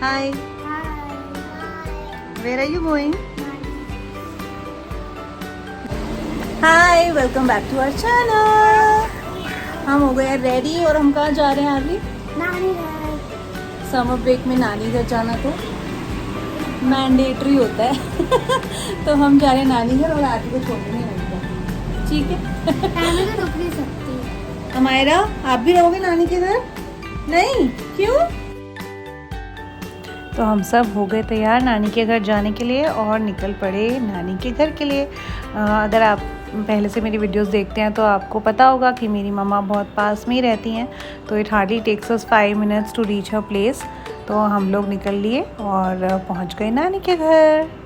Hi. Where are you going? Hi, welcome back to our channel. हम हो गए ready और हम कहाँ जा रहे हैं अभी? नानी घर। समर ब्रेक में नानी घर जाना तो मैंडेटरी होता है तो हम जा रहे हैं नानी घर और आदि को छोड़ने नहीं लगता। ठीक है। मैं तो रुक नहीं सकती। हमारा आप भी रहोगे नानी के घर? नहीं, क्यों? तो हम सब हो गए तैयार नानी के घर जाने के लिए और निकल पड़े नानी के घर के लिए। अगर आप पहले से मेरी वीडियोस देखते हैं तो आपको पता होगा कि मेरी मम्मा बहुत पास में ही रहती हैं, तो it hardly takes us 5 minutes to reach her place. तो हम लोग निकल लिए और पहुंच गए नानी के घर।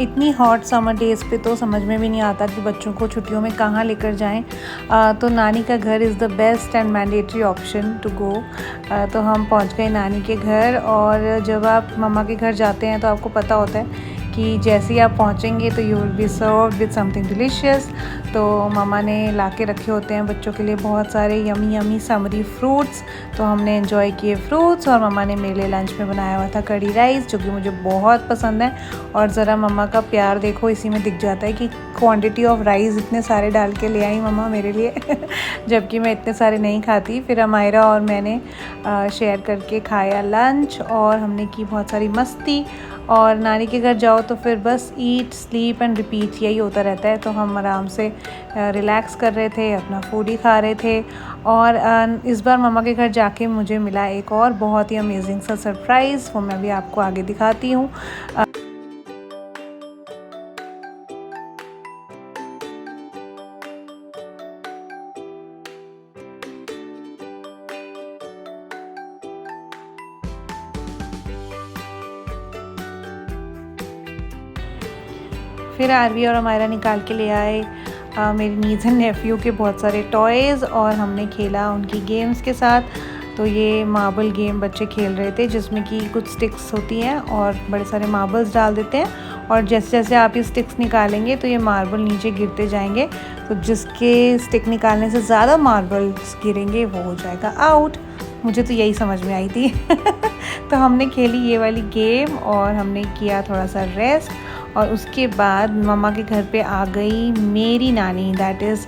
इतनी हॉट समर डेज़ पे तो समझ में भी नहीं आता कि बच्चों को छुट्टियों में कहाँ लेकर जाएं। तो नानी का घर is the best and mandatory option to go. तो हम पहुंच गए नानी के घर। और जब आप मम्मा के घर जाते हैं तो आपको पता होता है कि जैसे ही आप पहुंचेंगे तो you will be served with something delicious. तो मम्मा ने ला के रखे होते हैं बच्चों के लिए बहुत सारे यमी यमी समरी फ्रूट्स। तो हमने एंजॉय किए फ्रूट्स और मम्मा ने मेरे लिए लंच में बनाया हुआ था कड़ी राइस, जो कि मुझे बहुत पसंद है। और ज़रा मम्मा का प्यार देखो, इसी में दिख जाता है कि क्वांटिटी ऑफ राइस इतने सारे डाल के ले आई मम्मा मेरे लिए जबकि मैं इतने सारे नहीं खाती। फिर अमायरा और मैंने शेयर करके खाया लंच और हमने की बहुत सारी मस्ती। और नानी के घर जाओ तो फिर बस ईट स्लीप एंड रिपीट यही होता रहता है। तो हम आराम से रिलैक्स कर रहे थे, अपना फूड ही खा रहे थे। और इस बार मम्मा के घर जाके मुझे मिला एक और बहुत ही अमेजिंग सा सरप्राइज़, वो मैं भी आपको आगे दिखाती हूँ। फिर आरवी और हमारा निकाल के ले आए मेरी नीज़ एंड नेफ्यू के बहुत सारे टॉयज़ और हमने खेला उनकी गेम्स के साथ। तो ये मार्बल गेम बच्चे खेल रहे थे जिसमें कि कुछ स्टिक्स होती हैं और बड़े सारे मार्बल्स डाल देते हैं और जैसे जैसे आप ये स्टिक्स निकालेंगे तो ये मार्बल नीचे गिरते जाएंगे। तो जिसके स्टिक निकालने से ज़्यादा मार्बल्स गिरेंगे वो हो जाएगा आउट। मुझे तो यही समझ में आई थी तो हमने खेली ये वाली गेम और हमने किया थोड़ा सा रेस्ट। और उसके बाद मम्मा के घर पे आ गई मेरी नानी, दैट इज़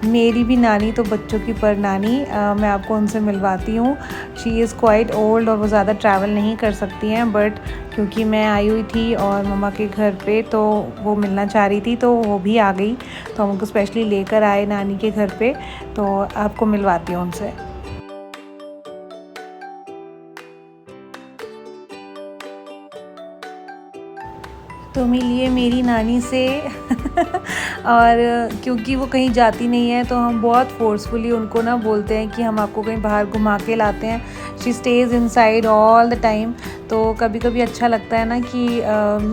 मेरी भी नानी तो बच्चों की पर नानी। मैं आपको उनसे मिलवाती हूँ। शी इज़ क्वाइट ओल्ड और वो ज़्यादा ट्रैवल नहीं कर सकती हैं, बट क्योंकि मैं आई हुई थी और मम्मा के घर पे तो वो मिलना चाह रही थी तो वो भी आ गई। तो हम उनको स्पेशली लेकर आए नानी के घर पे, तो आपको मिलवाती हूँ उनसे। तो मिलिए मेरी नानी से और क्योंकि वो कहीं जाती नहीं है तो हम बहुत फोर्सफुली उनको ना बोलते हैं कि हम आपको कहीं बाहर घुमा के लाते हैं। She stage inside all the time. तो कभी कभी अच्छा लगता है ना कि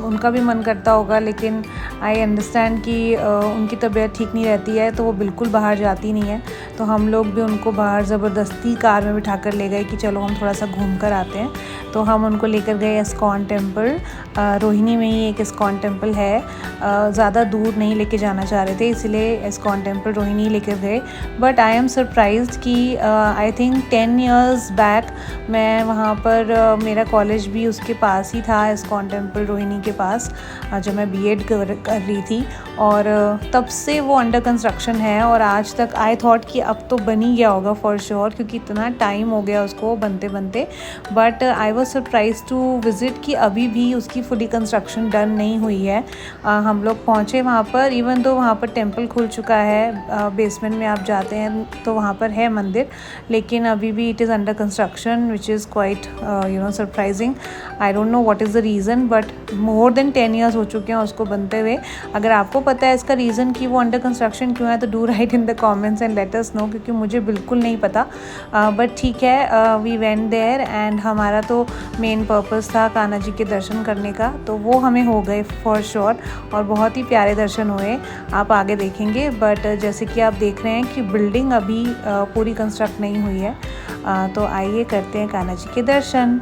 उनका भी मन करता होगा, लेकिन आई अंडरस्टैंड कि उनकी तबीयत ठीक नहीं रहती है तो वो बिल्कुल बाहर जाती नहीं है। तो हम लोग भी उनको बाहर ज़बरदस्ती कार में बिठा कर ले गए कि चलो हम थोड़ा सा घूम कर आते हैं। तो हम उनको लेकर गए इस्कॉन टेम्पल। रोहिणी में ही एक इस्कॉन टेम्पल है, ज़्यादा दूर नहीं लेके जाना चाह रहे थे इसलिए इस्कॉन टेम्पल रोहिणी लेकर गए। बट आई एम सरप्राइज्ड कि आई थिंक 10 years बैक मैं वहाँ पर मेरा कॉलेज भी उसके पास ही था, इस्कॉन टेम्पल रोहिणी के पास, जब मैं बीएड कर रही थी। और तब से वो अंडर कंस्ट्रक्शन है और आज तक आई थॉट कि अब तो बन ही गया होगा फॉर श्योर, क्योंकि इतना टाइम हो गया उसको बनते बनते। But I was surprise to visit कि अभी भी उसकी फुली कंस्ट्रक्शन डन नहीं हुई है। हम लोग पहुँचे वहाँ पर, इवन तो वहाँ पर टेम्पल खुल चुका है, बेसमेंट में आप जाते हैं तो वहाँ पर है मंदिर, लेकिन अभी भी it is under construction which is quite surprising. Missing. I don't know what is the reason, but more than 10 years हो चुके हैं उसको बनते हुए। अगर आपको पता है इसका रीज़न कि वो अंडर कंस्ट्रक्शन क्यों है तो do right in the comments and let us know, क्योंकि मुझे बिल्कुल नहीं पता। बट ठीक है, वी वेंट देयर एंड हमारा तो मेन पर्पस था कान्हा जी के दर्शन करने का, तो वो हमें हो गए फॉर श्योर और बहुत ही प्यारे दर्शन हुए। आप आगे देखेंगे, बट जैसे कि आप देख रहे हैं कि बिल्डिंग अभी पूरी कंस्ट्रक्ट नहीं हुई है। तो आइए करते हैं कान्हा जी के दर्शन।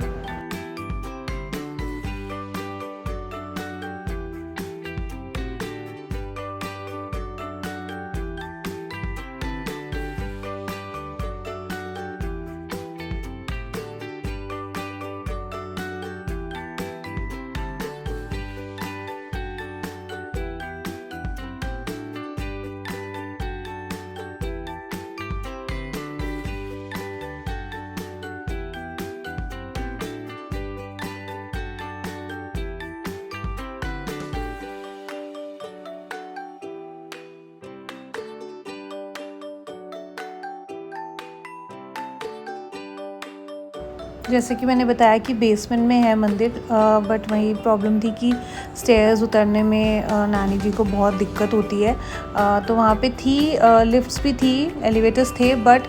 जैसे कि मैंने बताया कि बेसमेंट में है मंदिर, बट वही प्रॉब्लम थी कि स्टेयर्स उतरने में नानी जी को बहुत दिक्कत होती है। तो वहाँ पे थी लिफ्ट्स भी थी, एलिवेटर्स थे, but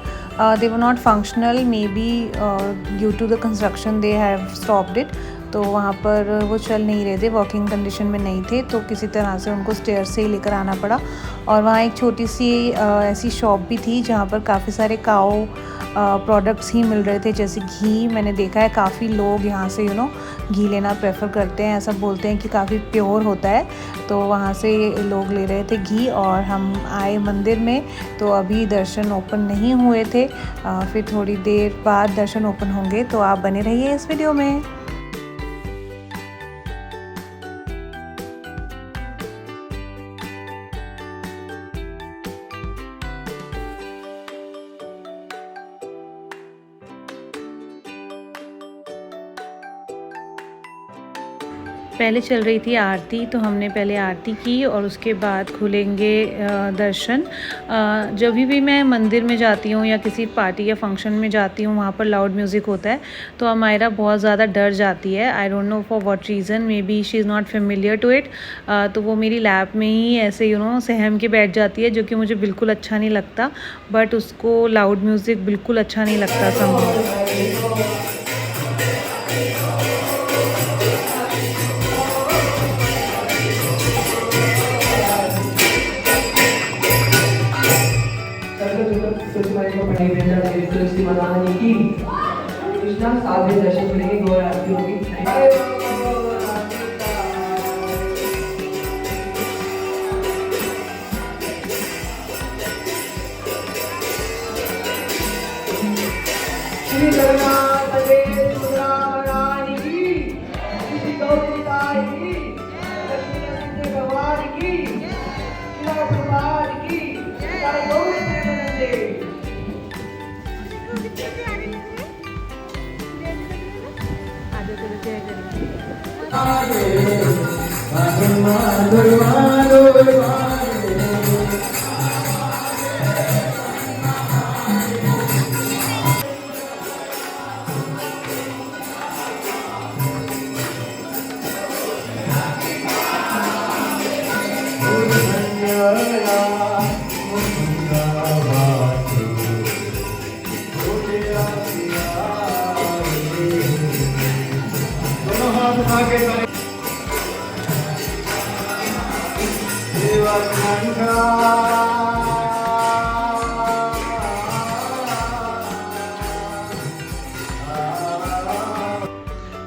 they were not functional, may be due to the construction they have stopped it. तो वहाँ पर वो चल नहीं रहे थे, वर्किंग कंडीशन में नहीं थे, तो किसी तरह से उनको स्टेयर से ही लेकर आना पड़ा। और वहाँ एक छोटी सी ऐसी शॉप भी थी जहाँ पर काफ़ी सारे काऊ प्रोडक्ट्स ही मिल रहे थे, जैसे घी। मैंने देखा है काफ़ी लोग यहाँ से घी लेना प्रेफर करते हैं, ऐसा बोलते हैं कि काफ़ी प्योर होता है, तो वहाँ से लोग ले रहे थे घी। और हम आए मंदिर में, तो अभी दर्शन ओपन नहीं हुए थे, फिर थोड़ी देर बाद दर्शन ओपन होंगे, तो आप बने रहिए इस वीडियो में। पहले चल रही थी आरती, तो हमने पहले आरती की और उसके बाद खुलेंगे दर्शन। जब भी मैं मंदिर में जाती हूँ या किसी पार्टी या फंक्शन में जाती हूँ, वहाँ पर लाउड म्यूज़िक होता है, तो अमायरा बहुत ज़्यादा डर जाती है। I don't know for what reason, may be she is not familiar to it. तो वो मेरी लैप में ही ऐसे सहम के बैठ जाती है, जो कि मुझे बिल्कुल अच्छा नहीं लगता। बट उसको लाउड म्यूज़िक बिल्कुल अच्छा नहीं लगता समहाउ। कृष्णा साथ में दर्शन करेंगे, गौर आरती होगी। श्री जगन्नाथ देव महारानी की, श्री गौरीताई की, लक्ष्मी भगवान की, शिवा भगवान की, जय गौरी देव।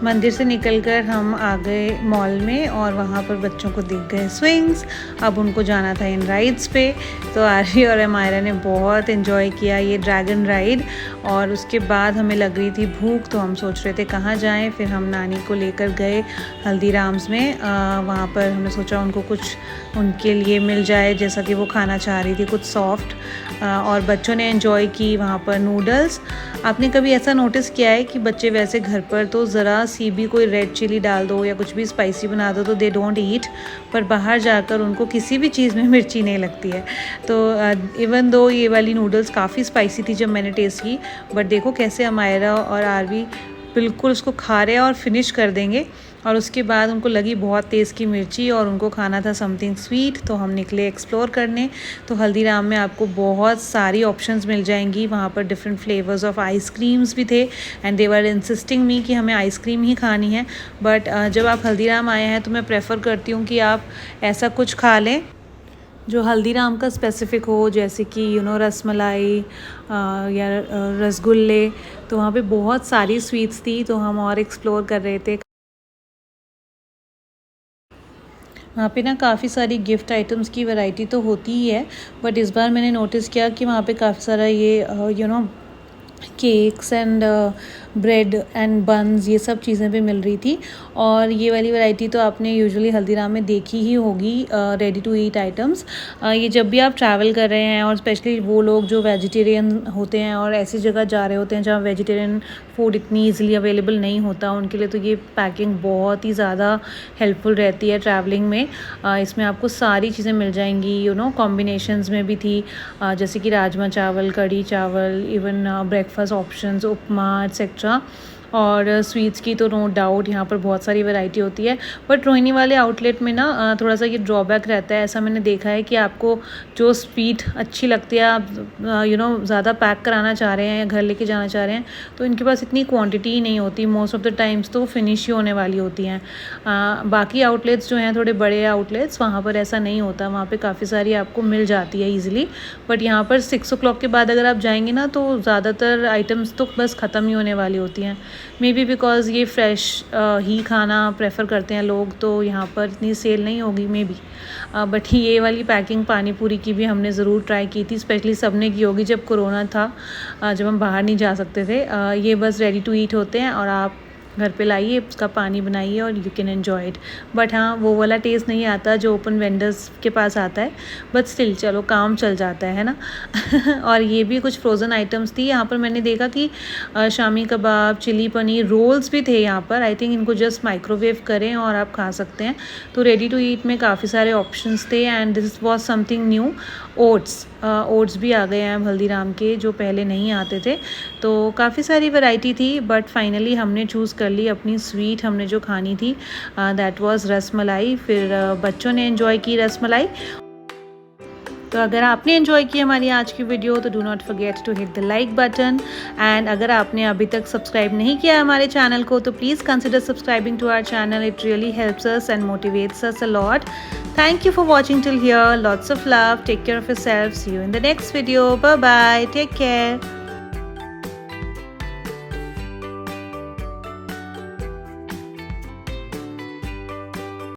मंदिर से निकलकर हम आ गए मॉल में और वहाँ पर बच्चों को दिख गए स्विंग्स। अब उनको जाना था इन राइड्स पे, तो आर्य और अमायरा ने बहुत इन्जॉय किया ये ड्रैगन राइड। और उसके बाद हमें लग रही थी भूख, तो हम सोच रहे थे कहाँ जाएं। फिर हम नानी को लेकर गए हल्दीराम्स में। वहाँ पर हमने सोचा उनको कुछ उनके लिए मिल जाए, जैसा कि वो खाना चाह रही थी, कुछ सॉफ्ट। और बच्चों ने एंजॉय की वहाँ पर नूडल्स। आपने कभी ऐसा नोटिस किया है कि बच्चे वैसे घर पर तो ज़रा सी भी कोई रेड चिली डाल दो या कुछ भी स्पाइसी बना दो तो दे डोंट ईट, पर बाहर जाकर उनको किसी भी चीज़ में मिर्ची नहीं लगती है। तो इवन दो ये वाली नूडल्स काफ़ी स्पाइसी थी जब मैंने टेस्ट की, बट देखो कैसे अमायरा और आरवी बिल्कुल उसको खा रहे हैं और फिनिश कर देंगे। और उसके बाद उनको लगी बहुत तेज़ की मिर्ची और उनको खाना था समथिंग स्वीट, तो हम निकले एक्सप्लोर करने। तो हल्दीराम में आपको बहुत सारी ऑप्शंस मिल जाएंगी, वहाँ पर डिफरेंट फ्लेवर्स ऑफ आइसक्रीम्स भी थे एंड दे वर इंसिस्टिंग मी कि हमें आइसक्रीम ही खानी है। बट जब आप हल्दीराम आए हैं तो मैं प्रेफर करती हूँ कि आप ऐसा कुछ खा लें जो हल्दीराम का स्पेसिफ़िक हो, जैसे कि रसमलाई या रसगुल्ले। तो वहाँ पे बहुत सारी स्वीट्स थी, तो हम और एक्सप्लोर कर रहे थे। वहाँ पे ना काफ़ी सारी गिफ्ट आइटम्स की वैरायटी तो होती ही है, बट इस बार मैंने नोटिस किया कि वहाँ पे काफ़ी सारा ये cakes and bread and buns, ये सब चीज़ें भी मिल रही थी। और ये वाली वैरायटी तो आपने यूजुअली हल्दीराम में देखी ही होगी, रेडी टू ईट आइटम्स। ये जब भी आप ट्रैवल कर रहे हैं और स्पेशली वो लोग जो वेजिटेरियन होते हैं और ऐसी जगह जा रहे होते हैं जहाँ वेजिटेरियन फूड इतनी ईजिली अवेलेबल नहीं होता, उनके लिए तो ये पैकिंग बहुत ही ज़्यादा हेल्पफुल रहती है ट्रैवलिंग में। इसमें आपको सारी चीज़ें मिल जाएंगी, कॉम्बिनेशंस में भी थी, जैसे कि राजमा चावल, कढ़ी चावल, इवन ब्रेकफास्ट ऑप्शंस, उपमा एक्सेट्रा। और स्वीट्स की तो नो डाउट यहाँ पर बहुत सारी वैरायटी होती है। बट रोहिणी वाले आउटलेट में ना थोड़ा सा ये ड्रॉबैक रहता है, ऐसा मैंने देखा है कि आपको जो स्वीट अच्छी लगती है, आप ज़्यादा पैक कराना चाह रहे हैं या घर लेके जाना चाह रहे हैं, तो इनके पास इतनी क्वांटिटी ही नहीं होती। मोस्ट ऑफ द टाइम्स तो फिनिश ही होने वाली होती हैं। बाकी आउटलेट्स जो हैं थोड़े बड़े आउटलेट्स, वहाँ पर ऐसा नहीं होता, वहाँ पर काफ़ी सारी आपको मिल जाती है ईजिली। बट यहाँ पर 6 o'clock के बाद अगर आप जाएंगे ना तो ज़्यादातर आइटम्स तो बस ख़त्म ही होने वाली होती हैं। मे बी बिकॉज़ ये फ़्रेश ही खाना प्रेफर करते हैं लोग, तो यहाँ पर इतनी सेल नहीं होगी मे बी। बट ये वाली पैकिंग पानी पूरी की भी हमने ज़रूर ट्राई की थी, स्पेशली सबने की होगी जब कोरोना था, जब हम बाहर नहीं जा सकते थे। ये बस रेडी टू ईट होते हैं और आप घर पे लाइए, उसका पानी बनाइए और you can enjoy it. But हाँ, वो वाला टेस्ट नहीं आता जो ओपन वेंडर्स के पास आता है, बट स्टिल चलो काम चल जाता है ना। और ये भी कुछ फ्रोज़न आइटम्स थी यहाँ पर। मैंने देखा कि शामी कबाब, चिली पनीर, रोल्स भी थे यहाँ पर। आई थिंक इनको जस्ट माइक्रोवेव करें और आप खा सकते हैं। तो रेडी टू ईट में काफ़ी सारे ऑप्शंस थे and this was something new. Oats भी आ गए हैं हल्दीराम के, जो पहले नहीं आते थे। तो काफ़ी सारी वैरायटी थी, बट फाइनली हमने चूज़ कर ली अपनी स्वीट, हमने जो खानी थी दैट वाज रसमलाई। फिर बच्चों ने एंजॉय की रसमलाई। तो अगर आपने एंजॉय की हमारी आज की वीडियो तो do not forget to hit the like button. And अगर आपने अभी तक सब्सक्राइब नहीं किया हमारे चैनल को तो please consider subscribing to our channel. It really helps us and motivates us a lot. Thank you for watching till here. Lots of love. Take care of yourself. See you in the next video. Bye bye. Take care.